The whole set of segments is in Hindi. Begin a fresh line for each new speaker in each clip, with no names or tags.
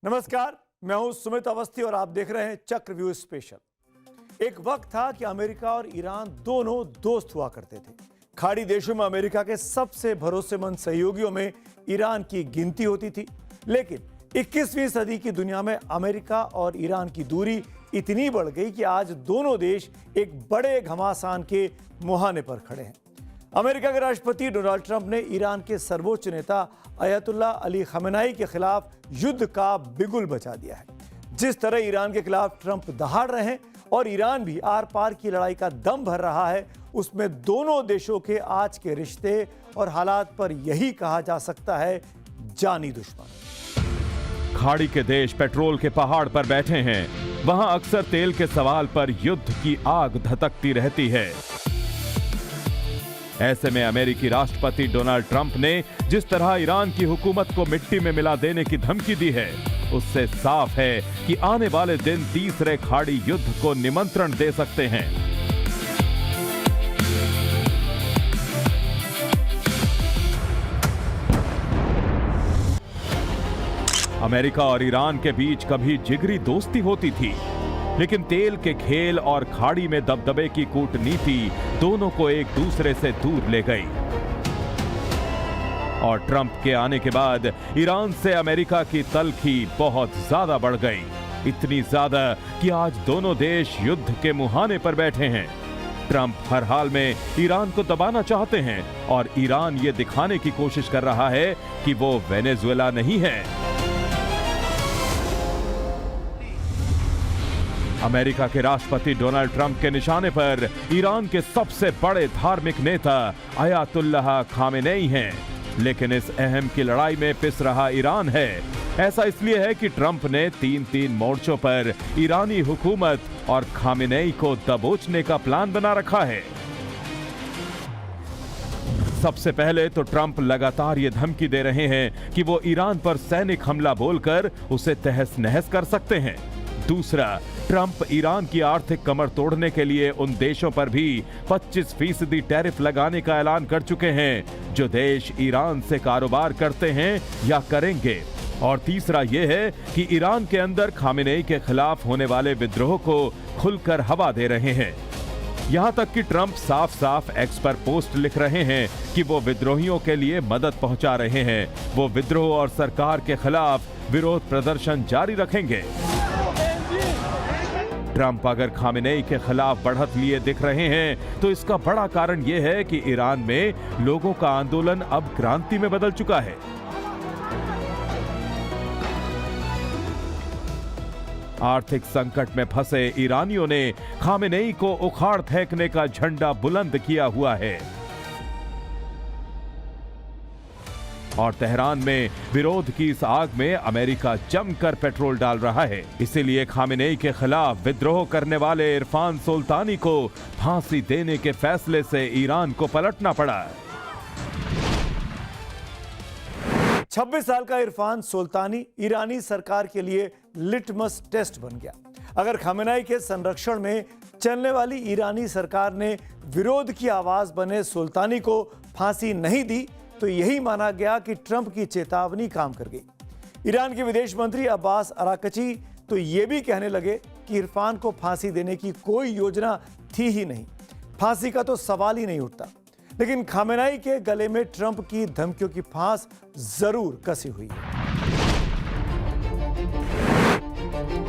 नमस्कार, मैं हूं सुमित अवस्थी और आप देख रहे हैं चक्रव्यूह स्पेशल। एक वक्त था कि अमेरिका और ईरान दोनों दोस्त हुआ करते थे। खाड़ी देशों में अमेरिका के सबसे भरोसेमंद सहयोगियों में ईरान की गिनती होती थी। लेकिन 21वीं सदी की दुनिया में अमेरिका और ईरान की दूरी इतनी बढ़ गई कि आज दोनों देश एक बड़े घमासान के मुहाने पर खड़े हैं। अमेरिका के राष्ट्रपति डोनाल्ड ट्रंप ने ईरान के सर्वोच्च नेता अयतुल्लाह अली खamenei के खिलाफ युद्ध का बिगुल बजा दिया है। जिस तरह ईरान के खिलाफ ट्रंप दहाड़ रहे हैं और ईरान भी आर पार की लड़ाई का दम भर रहा है, उसमें दोनों देशों के आज के रिश्ते और हालात पर यही कहा जा सकता है जानी दुश्मन।
खाड़ी के देश पेट्रोल के पहाड़ पर बैठे हैं। वहां अक्सर तेल के सवाल पर युद्ध की आग धधकती रहती है। ऐसे में अमेरिकी राष्ट्रपति डोनाल्ड ट्रंप ने जिस तरह ईरान की हुकूमत को मिट्टी में मिला देने की धमकी दी है, उससे साफ है कि आने वाले दिन तीसरे खाड़ी युद्ध को निमंत्रण दे सकते हैं। अमेरिका और ईरान के बीच कभी जिगरी दोस्ती होती थी, लेकिन तेल के खेल और खाड़ी में दबदबे की कूटनीति दोनों को एक दूसरे से दूर ले गई। और ट्रंप के आने के बाद ईरान से अमेरिका की तलखी बहुत ज्यादा बढ़ गई, इतनी ज्यादा कि आज दोनों देश युद्ध के मुहाने पर बैठे हैं। ट्रंप हर हाल में ईरान को दबाना चाहते हैं और ईरान ये दिखाने की कोशिश कर रहा है कि वो वेनेजुएला नहीं है। अमेरिका के राष्ट्रपति डोनाल्ड ट्रंप के निशाने पर ईरान के सबसे बड़े धार्मिक नेता अयतुल्लाह खामेनेई हैं, लेकिन इस अहम की लड़ाई में पिस रहा ईरान है। ऐसा इसलिए है कि ट्रंप ने तीन मोर्चों पर ईरानी हुकूमत और खामेनेई को दबोचने का प्लान बना रखा है। सबसे पहले तो ट्रंप लगातार ये धमकी दे रहे हैं कि वो ईरान पर सैनिक हमला बोलकर उसे तहस नहस कर सकते हैं। दूसरा, ट्रंप ईरान की आर्थिक कमर तोड़ने के लिए उन देशों पर भी 25% टैरिफ लगाने का ऐलान कर चुके हैं जो देश ईरान से कारोबार करते हैं या करेंगे। और तीसरा यह है कि ईरान के अंदर खामेनेई के खिलाफ होने वाले विद्रोह को खुलकर हवा दे रहे हैं। यहां तक कि ट्रंप साफ साफ एक्स पर पोस्ट लिख रहे हैं कि वो विद्रोहियों के लिए मदद पहुंचा रहे हैं। वो विद्रोह और सरकार के खिलाफ विरोध प्रदर्शन जारी रखेंगे। ट्रंप अगर खामेनेई के खिलाफ बढ़त लिए दिख रहे हैं तो इसका बड़ा कारण यह है कि ईरान में लोगों का आंदोलन अब क्रांति में बदल चुका है। आर्थिक संकट में फंसे ईरानियों ने खामेनेई को उखाड़ फेंकने का झंडा बुलंद किया हुआ है और तेहरान में विरोध की इस आग में अमेरिका जमकर पेट्रोल डाल रहा है। इसीलिए खामेनेई के खिलाफ विद्रोह करने वाले इरफान सुल्तानी को फांसी देने के फैसले से ईरान को पलटना पड़ा।
26 साल का इरफान सुल्तानी ईरानी सरकार के लिए लिटमस टेस्ट बन गया। अगर खामेनेई के संरक्षण में चलने वाली ईरानी सरकार ने विरोध की आवाज बने सुल्तानी को फांसी नहीं दी तो यही माना गया कि ट्रंप की चेतावनी काम कर गई। ईरान के विदेश मंत्री अब्बास अराकची तो ये भी कहने लगे कि इरफान को फांसी देने की कोई योजना थी ही नहीं, फांसी का तो सवाल ही नहीं उठता। लेकिन खामेनेई के गले में ट्रंप की धमकियों की फांस जरूर कसी हुई है।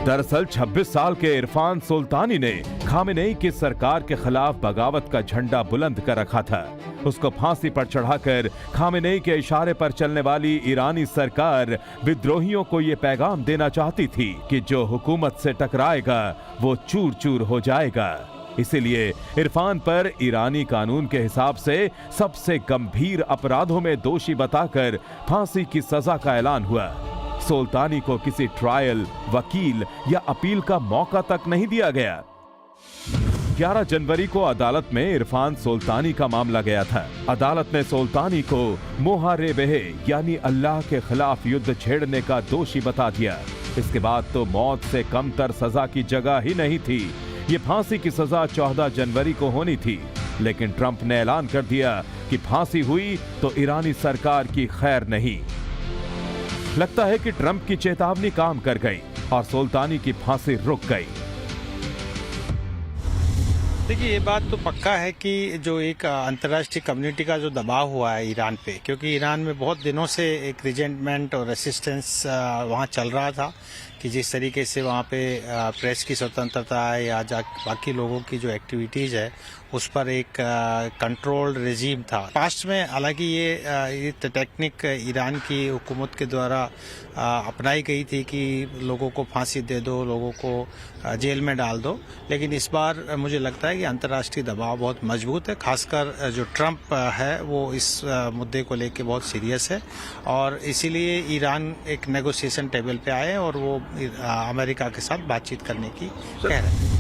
दरअसल 26 साल के इरफान सुल्तानी ने खामेनेई की सरकार के खिलाफ बगावत का झंडा बुलंद कर रखा था। उसको फांसी पर चढ़ाकर खामेनेई के इशारे पर चलने वाली ईरानी सरकार विद्रोहियों को यह पैगाम देना चाहती थी कि जो हुकूमत से टकराएगा वो चूर चूर हो जाएगा। इसीलिए इरफान पर ईरानी कानून के हिसाब से सबसे गंभीर अपराधों में दोषी बताकर फांसी की सजा का ऐलान हुआ। सुल्तानी को किसी ट्रायल, वकील या अपील का मौका तक नहीं दिया गया। 11 जनवरी को अदालत में इरफान सुल्तानी का मामला गया था। अदालत ने सुल्तानी को मुहारेबह यानी अल्लाह के खिलाफ युद्ध छेड़ने का दोषी बता दिया। इसके बाद तो मौत से कमतर सजा की जगह ही नहीं थी। ये फांसी की सजा 14 जनवरी को होनी थी, लेकिन ट्रंप ने ऐलान कर दिया कि फांसी हुई तो ईरानी सरकार की खैर नहीं। लगता है कि ट्रंप की चेतावनी काम कर गई और सुल्तानी की फांसी रुक गई।
देखिए, ये बात तो पक्का है कि जो एक अंतर्राष्ट्रीय कम्युनिटी का जो दबाव हुआ है ईरान पे, क्योंकि ईरान में बहुत दिनों से एक रिजेंटमेंट और रेसिस्टेंस वहाँ चल रहा था कि जिस तरीके से वहाँ पे प्रेस की स्वतंत्रता है या बाकी लोगों की जो एक्टिविटीज़ है उस पर एक कंट्रोल्ड रेजीम था। पास्ट में हालांकि ये टेक्निक ईरान की हुकूमत के द्वारा अपनाई गई थी कि लोगों को फांसी दे दो, लोगों को जेल में डाल दो, लेकिन इस बार मुझे लगता है कि अंतर्राष्ट्रीय दबाव बहुत मजबूत है। खासकर जो ट्रंप है वो इस मुद्दे को लेकर बहुत सीरियस है और इसीलिए ईरान एक नेगोशिएशन टेबल पे आए और वो अमेरिका के साथ बातचीत करने की कह रहे हैं।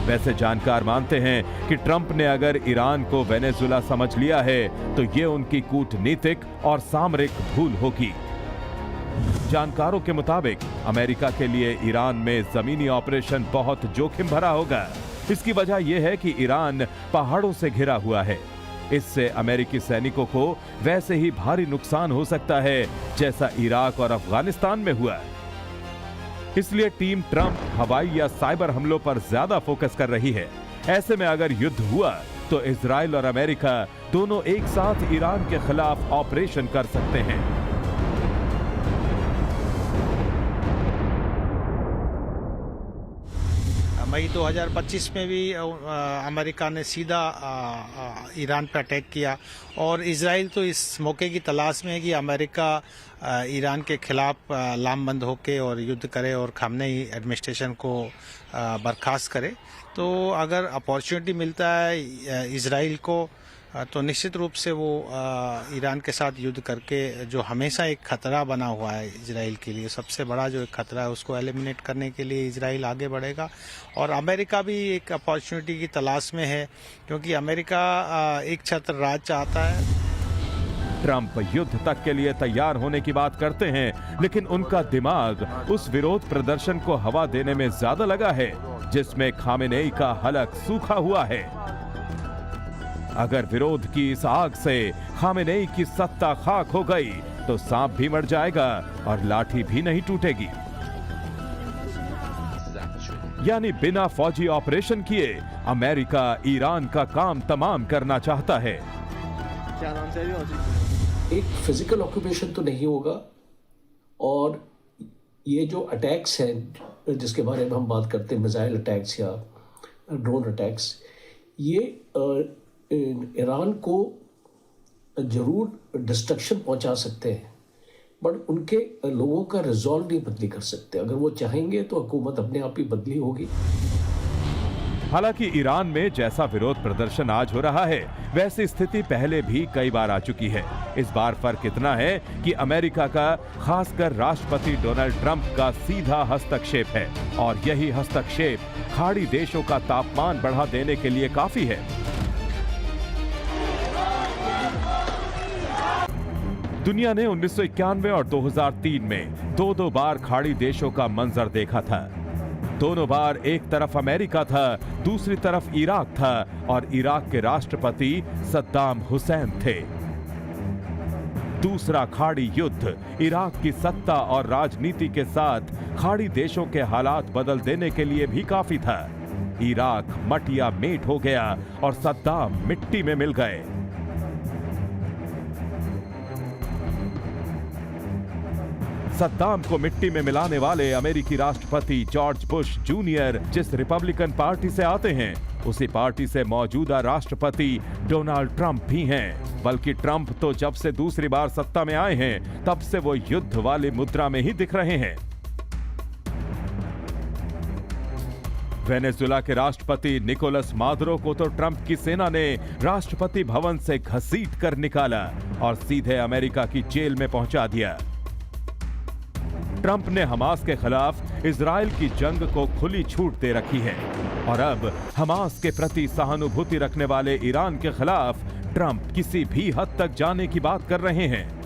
वैसे जानकार मानते हैं कि ट्रंप ने अगर ईरान को वेनेजुला समझ लिया है तो ये उनकी कूटनीतिक और सामरिक भूल होगी। जानकारों के मुताबिक अमेरिका के लिए ईरान में जमीनी ऑपरेशन बहुत जोखिम भरा होगा। इसकी वजह यह है कि ईरान पहाड़ों से घिरा हुआ है। इससे अमेरिकी सैनिकों को वैसे ही भारी नुकसान हो सकता है जैसा इराक और अफगानिस्तान में हुआ। इसलिए टीम ट्रंप हवाई या साइबर हमलों पर ज्यादा फोकस कर रही है। ऐसे में अगर युद्ध हुआ तो इजराइल और अमेरिका दोनों एक साथ ईरान के खिलाफ ऑपरेशन कर सकते हैं।
मई 2025 में भी अमेरिका ने सीधा ईरान पर अटैक किया और इजराइल तो इस मौके की तलाश में है कि अमेरिका ईरान के खिलाफ लामबंद होके और युद्ध करे और खामनेई एडमिनिस्ट्रेशन को बर्खास्त करे। तो अगर अपॉर्चुनिटी मिलता है इजराइल को तो निश्चित रूप से वो ईरान के साथ युद्ध करके जो हमेशा एक खतरा बना हुआ है इजराइल के लिए, सबसे बड़ा जो एक खतरा है उसको एलिमिनेट करने के लिए इजराइल आगे बढ़ेगा। और अमेरिका भी एक अपॉर्चुनिटी की तलाश में है क्योंकि अमेरिका एक छत्र राज चाहता है।
ट्रंप युद्ध तक के लिए तैयार होने की बात करते हैं, लेकिन उनका दिमाग उस विरोध प्रदर्शन को हवा देने में ज्यादा लगा है जिसमें खामेनेई का हलक सूखा हुआ है। अगर विरोध की इस आग से खामेनेई की सत्ता खाक हो गई तो सांप भी मर जाएगा और लाठी भी नहीं टूटेगी। यानी बिना फौजी ऑपरेशन किए अमेरिका ईरान का काम तमाम करना चाहता है।
एक फिजिकल ऑक्यूपेशन तो नहीं होगा और ये जो अटैक्स हैं जिसके बारे में हम बात करते हैं, मिसाइल अटैक्स या ड्रोन अटैक्स, ये ईरान को जरूर डिस्ट्रक्शन पहुंचा सकते हैं बट उनके लोगों का रिजॉल्व नहीं बदली कर सकते। अगर वो चाहेंगे तो हुकूमत अपने आप ही बदली होगी।
हालांकि ईरान में जैसा विरोध प्रदर्शन आज हो रहा है वैसी स्थिति पहले भी कई बार आ चुकी है। इस बार फर्क इतना है कि अमेरिका का, खासकर राष्ट्रपति डोनाल्ड ट्रंप का सीधा हस्तक्षेप है और यही हस्तक्षेप खाड़ी देशों का तापमान बढ़ा देने के लिए काफी है। दुनिया ने 1991 और 2003 में दो बार खाड़ी देशों का मंजर देखा था। दोनों बार एक तरफ अमेरिका था, दूसरी तरफ इराक था और इराक के राष्ट्रपति सद्दाम हुसैन थे। दूसरा खाड़ी युद्ध इराक की सत्ता और राजनीति के साथ खाड़ी देशों के हालात बदल देने के लिए भी काफी था। इराक मटिया मेट हो गया और सद्दाम मिट्टी में मिल गए। सद्दाम को मिट्टी में मिलाने वाले अमेरिकी राष्ट्रपति जॉर्ज बुश जूनियर जिस रिपब्लिकन पार्टी से आते हैं उसी पार्टी से मौजूदा राष्ट्रपति डोनाल्ड ट्रंप भी हैं। बल्कि ट्रंप तो जब से दूसरी बार सत्ता में आए हैं तब से वो युद्ध वाली मुद्रा में ही दिख रहे हैं। वेनेजुला के राष्ट्रपति निकोलस मादुरो को तो ट्रंप की सेना ने राष्ट्रपति भवन से घसीट कर निकाला और सीधे अमेरिका की जेल में पहुंचा दिया। ट्रंप ने हमास के खिलाफ इजराइल की जंग को खुली छूट दे रखी है और अब हमास के प्रति सहानुभूति रखने वाले ईरान के खिलाफ ट्रंप किसी भी हद तक जाने की बात कर रहे हैं।